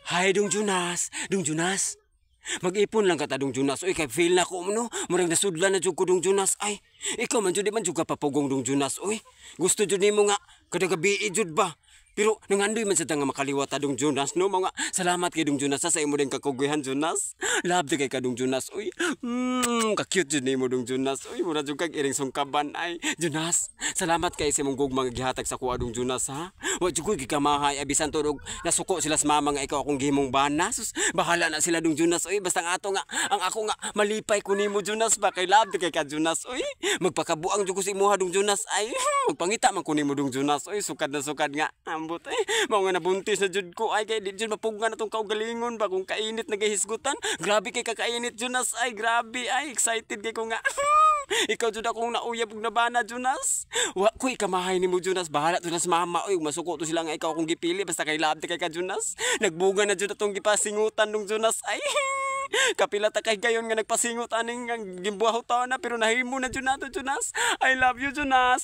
Hi, Dong Jonas. Dong Jonas. Mag-ipon lang ka ta, Dong Jonas. Uy, kay fail na ko, no? Murag nasudlan na jud ko, Dong Jonas. Ay, ikaw man jud, di man jud ka papugong, Dong Jonas. Uy, gusto jud nimo nga, kada gabi jud ba? Pero nangandoy man sa nga makaliwat ta, Dong Jonas, no? Mga salamat kay Dong Jonas sa imo din kakuguhan, Jonas. Love di kay ka, Dong Jonas. Uy, ka-cute jud nimo, Dong Jonas. Uy, mura jud kag iring sungkaban. Ay, Jonas, salamat kay sa imong gugmang gihatag sa kuha, Dong Jonas, ha? Wa jud ko gikamahay, abisan to nasuko sila sa mama nga ikaw akong gihimong bana. Sus, bahala na sila, Dong Jonas. Uy, basta nga ato nga, ang ako nga malipay ko nimo, Jonas, ba kay love di kay ka, Jonas. Uy, magpakabuang jud ko sa imuha, Dong Jonas. Ay, magpangita man ko nimo, Dong Jonas. Uy, sukad na sukad nga. Ambot ay, mao nga nabuntis na jud ko. Ay, kay di jud mapugan na tong kaugalingon ba kung kainit nagahisgutan. Grabe kay kakainit, Jonas. Ay, grabe. Ay, excited kay ko nga. Ikaw jud akong nauyab ug nabana, Jonas. Wa ko ikamahay nimo, Jonas. Bahala to sa mama. Uy, masuko to sila nga ikaw akong gipili basta kay love kay ka, Jonas. Nagbuga na jud atong gipasingutan nung Jonas. Ay, kapila ta kay gayon nga nagpasingot aning gimbuhaw taon na pero nahimo na jud nato, Jonas. I love you, Jonas.